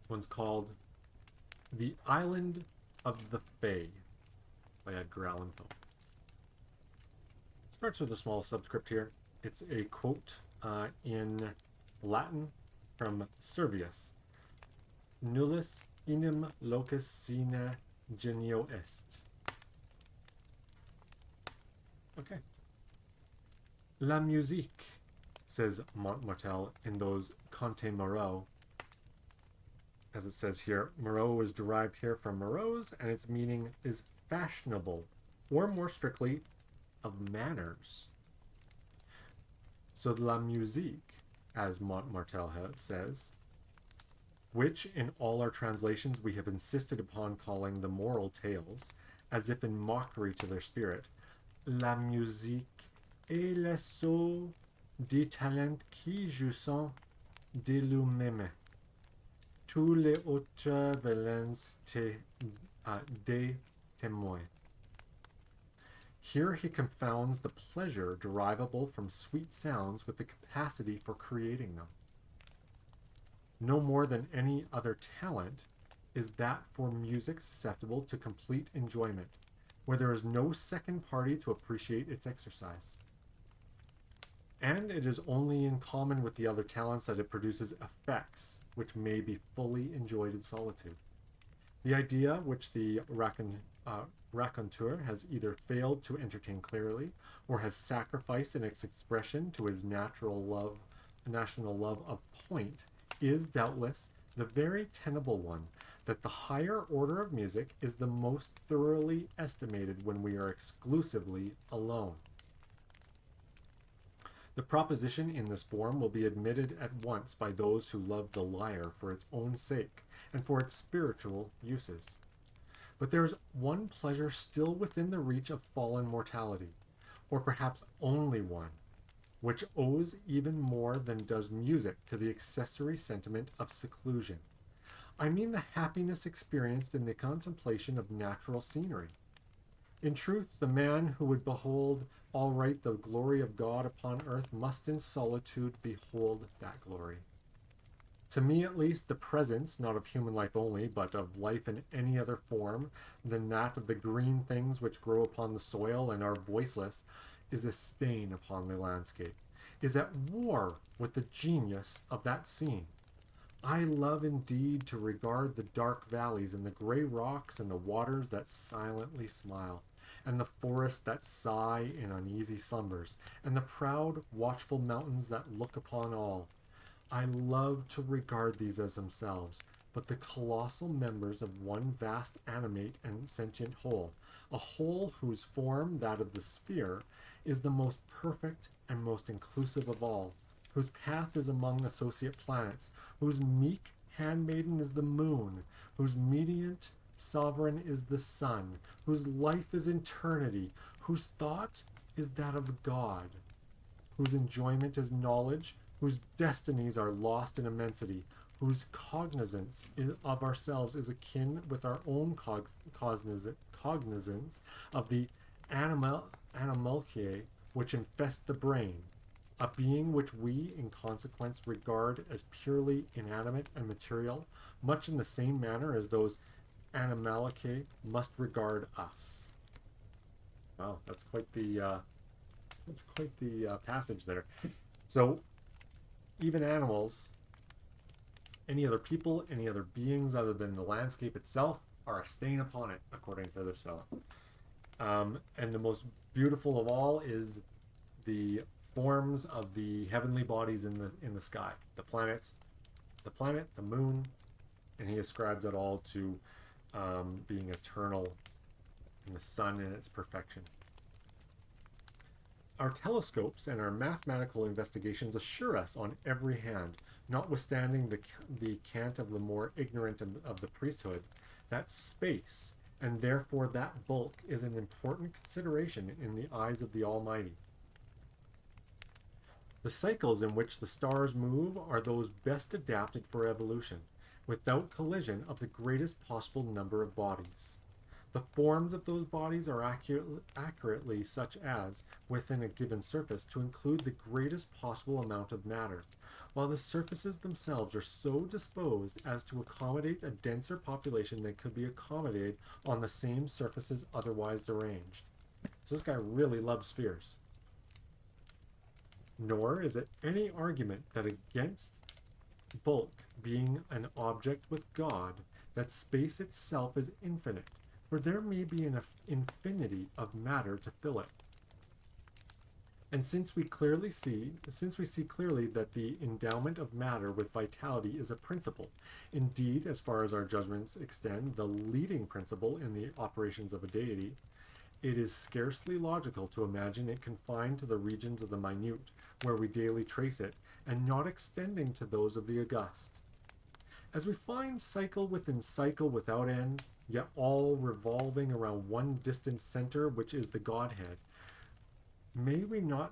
This one's called The Island of the Fae by Edgar Allan Poe. Starts with a small subscript here. It's a quote in Latin from Servius. Nullis inem locus sine genio est. Okay. La musique, says Montmartel in those Conte Moreau. As it says here, Moreau is derived here from morose, and its meaning is fashionable, or more strictly, of manners. So la musique, as Montmartel says, which in all our translations we have insisted upon calling the moral tales, as if in mockery to their spirit, la musique est le sceau de talent qui jouissent de lui-même. Tous les autres valents des témoins. Here he confounds the pleasure derivable from sweet sounds with the capacity for creating them. No more than any other talent is that for music susceptible to complete enjoyment, where there is no second party to appreciate its exercise. And it is only in common with the other talents that it produces effects which may be fully enjoyed in solitude. The idea which the raconteur has either failed to entertain clearly, or has sacrificed in its expression to his national love of point, is doubtless the very tenable one, that the higher order of music is the most thoroughly estimated when we are exclusively alone. The proposition in this form will be admitted at once by those who love the lyre for its own sake and for its spiritual uses. But there is one pleasure still within the reach of fallen mortality, or perhaps only one, which owes even more than does music to the accessory sentiment of seclusion. I mean the happiness experienced in the contemplation of natural scenery. In truth, the man who would behold aright the glory of God upon earth must in solitude behold that glory. To me, at least, the presence, not of human life only, but of life in any other form than that of the green things which grow upon the soil and are voiceless, is a stain upon the landscape, is at war with the genius of that scene. I love indeed to regard the dark valleys and the gray rocks and the waters that silently smile, and the forests that sigh in uneasy slumbers, and the proud, watchful mountains that look upon all. I love to regard these as themselves, but the colossal members of one vast animate and sentient whole, a whole whose form, that of the sphere, is the most perfect and most inclusive of all, whose path is among associate planets, whose meek handmaiden is the moon, whose mediant sovereign is the sun, whose life is eternity, whose thought is that of God, whose enjoyment is knowledge, whose destinies are lost in immensity, whose cognizance of ourselves is akin with our own cognizance of the animalculae which infest the brain, a being which we, in consequence, regard as purely inanimate and material, much in the same manner as those animalculae must regard us. Wow, that's quite the passage there. So, even animals, any other people, any other beings other than the landscape itself, are a stain upon it, according to this fellow. And the most beautiful of all is the forms of the heavenly bodies in the sky, the planets, the moon, and he ascribes it all to being eternal, and the sun in its perfection. Our telescopes and our mathematical investigations assure us on every hand, notwithstanding the cant of the more ignorant of the priesthood, that space, and therefore that bulk, is an important consideration in the eyes of the Almighty. The cycles in which the stars move are those best adapted for evolution, without collision of the greatest possible number of bodies. The forms of those bodies are accurately such as, within a given surface, to include the greatest possible amount of matter, while the surfaces themselves are so disposed as to accommodate a denser population than could be accommodated on the same surfaces otherwise deranged. So this guy really loves spheres. Nor is it any argument that against bulk being an object with God, that space itself is infinite, for there may be an infinity of matter to fill it. And since we see clearly that the endowment of matter with vitality is a principle, indeed, as far as our judgments extend, the leading principle in the operations of a deity, it is scarcely logical to imagine it confined to the regions of the minute, where we daily trace it, and not extending to those of the august. As we find cycle within cycle without end, yet all revolving around one distant center, which is the Godhead, may we not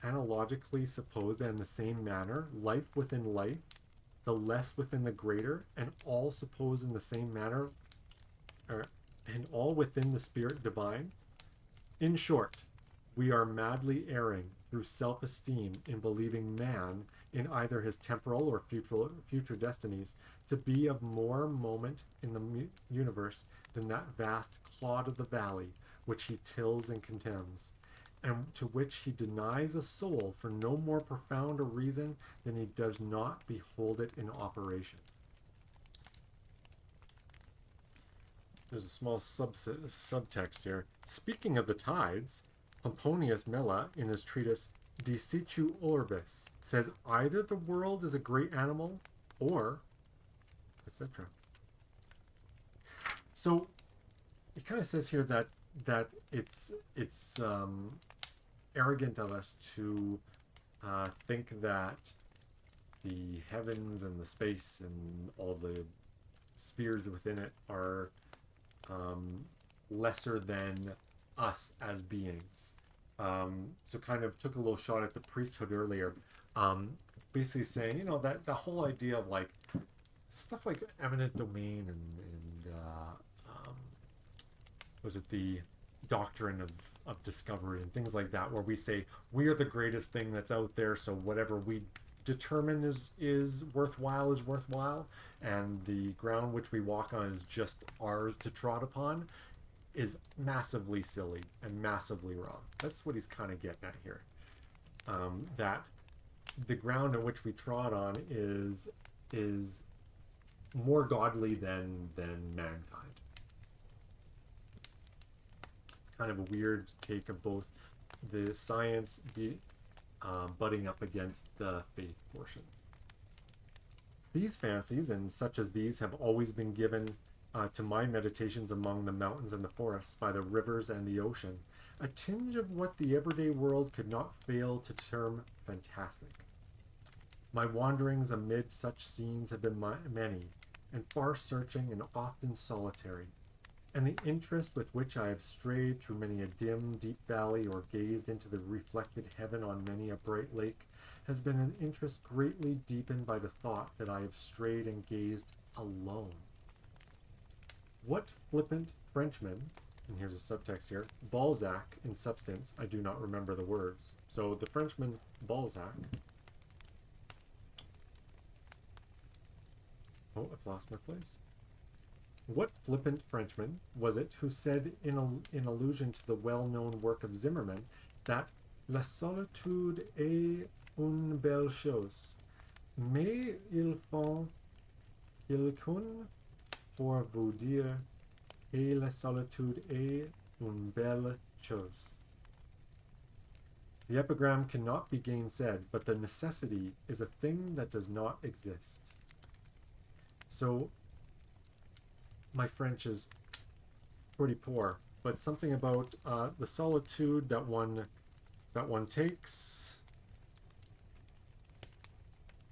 analogically suppose that in the same manner, life within life, the less within the greater, and all suppose in the same manner, and all within the Spirit divine? In short, we are madly erring through self-esteem in believing man, in either his temporal or future destinies, to be of more moment in the universe than that vast clod of the valley which he tills and contemns, and to which he denies a soul for no more profound a reason than he does not behold it in operation. There's a small subtext here. Speaking of the tides, Pomponius Mela, in his treatise De Situ Orbis, says either the world is a great animal or etc. So it kind of says here that it's arrogant of us to think that the heavens and the space and all the spheres within it are lesser than us as beings. So kind of took a little shot at the priesthood earlier, basically saying, that the whole idea of like stuff like eminent domain and was it the doctrine of discovery and things like that, where we say we are the greatest thing that's out there, so whatever we determine is worthwhile, and the ground which we walk on is just ours to trot upon, is massively silly and massively wrong. That's what he's kind of getting at here. That the ground on which we trod on is more godly than mankind. It's kind of a weird take of both the science butting up against the faith portion. These fancies, and such as these, have always been given to my meditations among the mountains and the forests, by the rivers and the ocean, a tinge of what the everyday world could not fail to term fantastic. My wanderings amid such scenes have been many, and far-searching, and often solitary, and the interest with which I have strayed through many a dim, deep valley, or gazed into the reflected heaven on many a bright lake, has been an interest greatly deepened by the thought that I have strayed and gazed alone. What flippant Frenchman, and here's a subtext here, Balzac, in substance, I do not remember the words. So the Frenchman Balzac, oh, I've lost my place. What flippant Frenchman was it who said in allusion to the well-known work of Zimmermann that la solitude est une belle chose, mais il faut quelqu'un pour vous dire et la solitude est une belle chose. The epigram cannot be gainsaid, but the necessity is a thing that does not exist. So my French is pretty poor, but something about the solitude that one takes,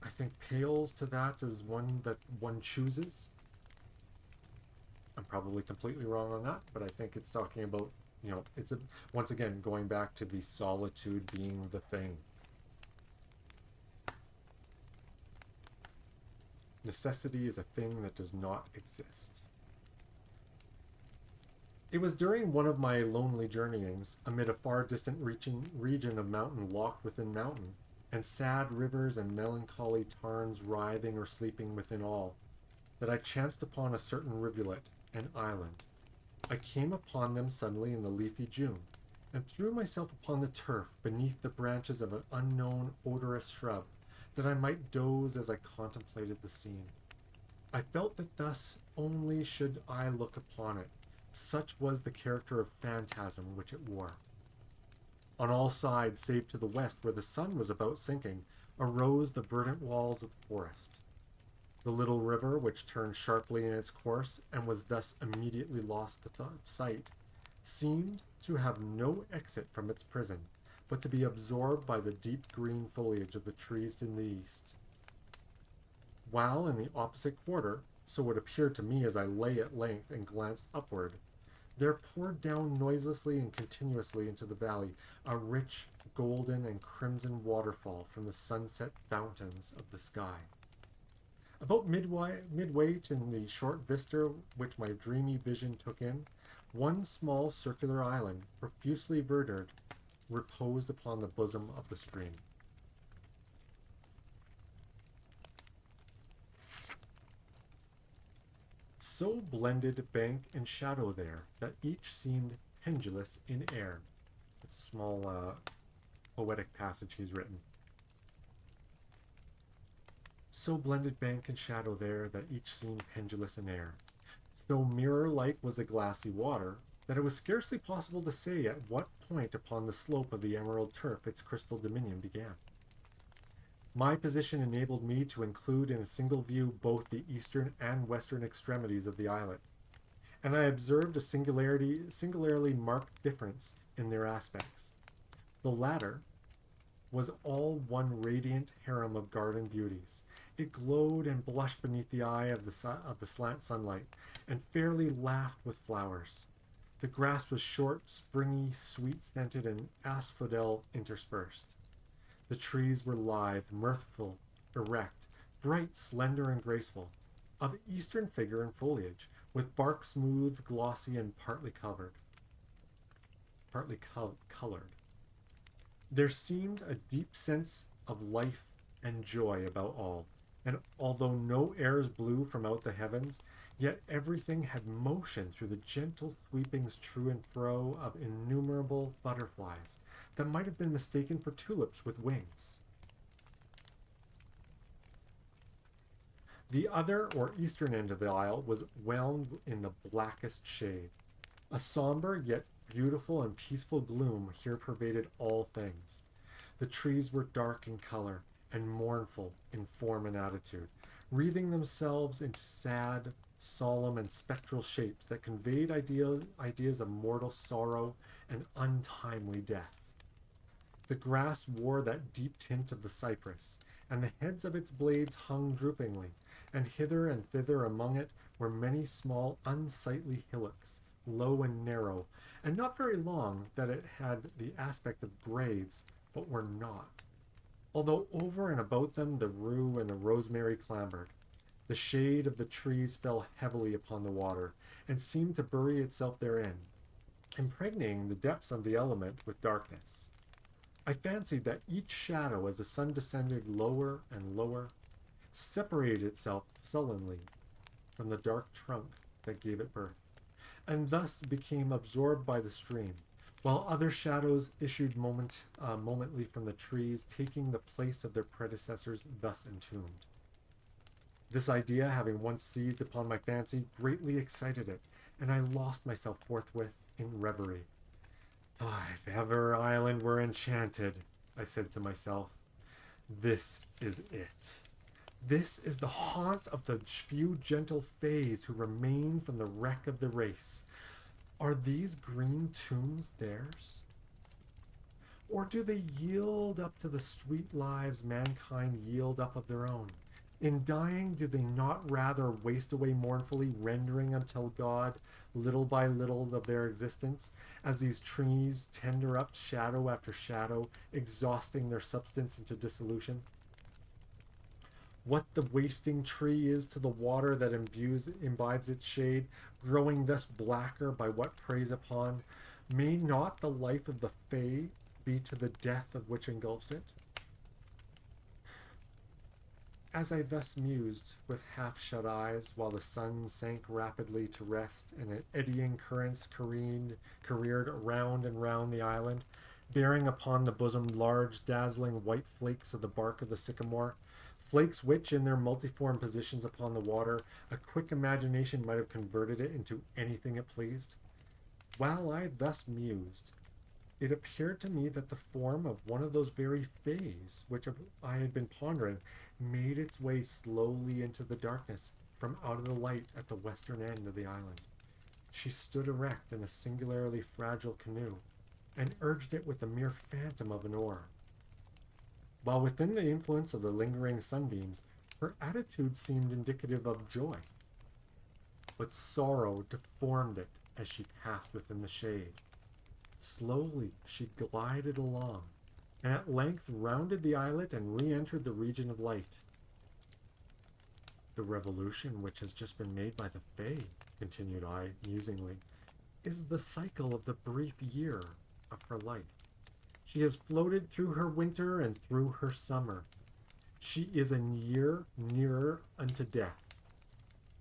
I think, pales to that as one that one chooses. I'm probably completely wrong on that, but I think it's talking about, it's once again going back to the solitude being the thing. Necessity is a thing that does not exist. It was during one of my lonely journeyings, amid a far distant region of mountain locked within mountain, and sad rivers and melancholy tarns writhing or sleeping within all, that I chanced upon a certain rivulet and island. I came upon them suddenly in the leafy June, and threw myself upon the turf beneath the branches of an unknown odorous shrub, that I might doze as I contemplated the scene. I felt that thus only should I look upon it, such was the character of phantasm which it wore. On all sides, save to the west, where the sun was about sinking, arose the verdant walls of the forest. The little river, which turned sharply in its course, and was thus immediately lost to sight, seemed to have no exit from its prison, but to be absorbed by the deep green foliage of the trees in the east. While in the opposite quarter, so it appeared to me as I lay at length and glanced upward, there poured down noiselessly and continuously into the valley a rich golden and crimson waterfall from the sunset fountains of the sky. About midway in the short vista which my dreamy vision took in, one small circular island, profusely verdured, reposed upon the bosom of the stream. So blended bank and shadow there, that each seemed pendulous in air. It's a small poetic passage he's written. So blended bank and shadow there, that each seemed pendulous in air. So mirror-like was the glassy water, that it was scarcely possible to say at what point upon the slope of the emerald turf its crystal dominion began. My position enabled me to include in a single view both the eastern and western extremities of the islet, and I observed a singularly marked difference in their aspects. The latter was all one radiant harem of garden beauties. It glowed and blushed beneath the eye of the slant sunlight, and fairly laughed with flowers. The grass was short, springy, sweet-scented, and asphodel interspersed. The trees were lithe, mirthful, erect, bright, slender, and graceful, of eastern figure and foliage, with bark smooth, glossy, and partly colored. There seemed a deep sense of life and joy about all, and although no airs blew from out the heavens, yet everything had motion through the gentle sweepings to and fro of innumerable butterflies that might have been mistaken for tulips with wings. The other or eastern end of the isle was whelmed in the blackest shade. A somber yet beautiful and peaceful gloom here pervaded all things. The trees were dark in color and mournful in form and attitude, wreathing themselves into sad, solemn, and spectral shapes that conveyed ideas of mortal sorrow and untimely death. The grass wore that deep tint of the cypress, and the heads of its blades hung droopingly, and hither and thither among it were many small unsightly hillocks, low and narrow, and not very long, that it had the aspect of graves, but were not. Although over and about them the rue and the rosemary clambered, the shade of the trees fell heavily upon the water, and seemed to bury itself therein, impregnating the depths of the element with darkness. I fancied that each shadow, as the sun descended lower and lower, separated itself sullenly from the dark trunk that gave it birth, and thus became absorbed by the stream, while other shadows issued momently from the trees, taking the place of their predecessors thus entombed. This idea, having once seized upon my fancy, greatly excited it, and I lost myself forthwith in reverie. If ever island were enchanted, I said to myself, this is it. This is the haunt of the few gentle fays who remain from the wreck of the race. Are these green tombs theirs? Or do they yield up to the sweet lives mankind yield up of their own? In dying, do they not rather waste away mournfully, rendering unto God little by little of their existence, as these trees tender up shadow after shadow, exhausting their substance into dissolution? what the wasting tree is to the water that imbibes its shade, growing thus blacker by what preys upon, may not the life of the Fae be to the death of which engulfs it? As I thus mused, with half-shut eyes, while the sun sank rapidly to rest, and eddying currents careered round and round the island, bearing upon the bosom large, dazzling white flakes of the bark of the sycamore, flakes which, in their multiform positions upon the water, a quick imagination might have converted it into anything it pleased. While I thus mused, it appeared to me that the form of one of those very fays which I had been pondering made its way slowly into the darkness from out of the light at the western end of the island. She stood erect in a singularly fragile canoe, and urged it with the mere phantom of an oar. While within the influence of the lingering sunbeams, her attitude seemed indicative of joy, but sorrow deformed it as she passed within the shade. Slowly she glided along, and at length rounded the islet and re-entered the region of light. The revolution which has just been made by the Fae, continued I musingly, is the cycle of the brief year of her life. She has floated through her winter and through her summer. She is a year nearer unto death.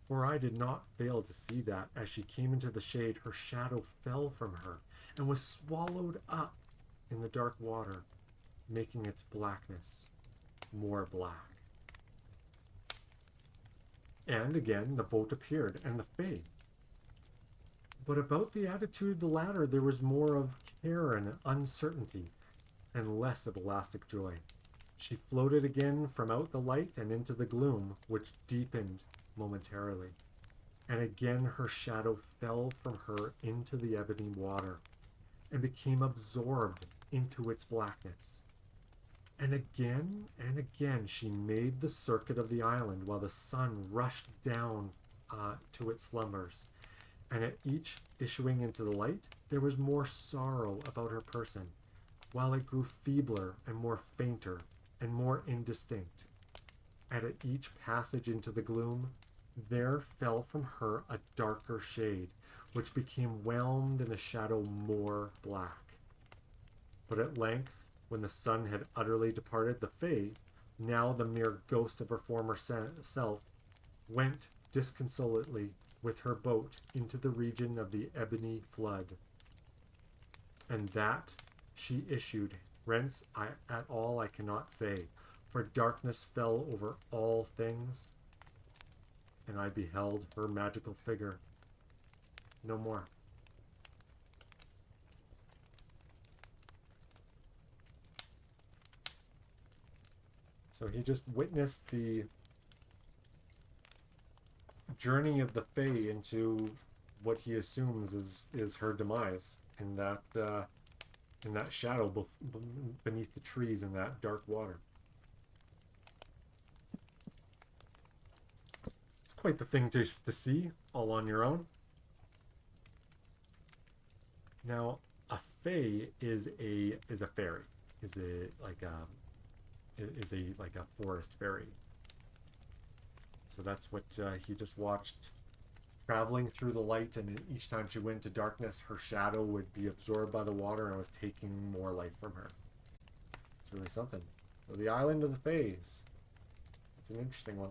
For I did not fail to see that, as she came into the shade, her shadow fell from her, and was swallowed up in the dark water, making its blackness more black. And again the boat appeared, and the Fae. But about the attitude of the latter there was more of care and uncertainty, and less of elastic joy. She floated again from out the light and into the gloom, which deepened momentarily, and again her shadow fell from her into the ebony water, and became absorbed into its blackness. And again she made the circuit of the island, while the sun rushed down to its slumbers, and at each issuing into the light there was more sorrow about her person, while it grew feebler and more fainter and more indistinct. And at each passage into the gloom there fell from her a darker shade, which became whelmed in a shadow more black. But at length, when the sun had utterly departed, the Fae, now the mere ghost of her former self, went disconsolately with her boat into the region of the ebony flood. And that she issued, whence at all I cannot say, for darkness fell over all things, and I beheld her magical figure no more. So he just witnessed the journey of the Fae into what he assumes is her demise in that shadow beneath the trees in that dark water. It's quite the thing to see all on your own. Now, a Fae is a fairy, is like a forest fairy. So that's what he just watched, traveling through the light, and each time she went to darkness, her shadow would be absorbed by the water and was taking more life from her. It's really something. So the Island of the Faes. It's an interesting one.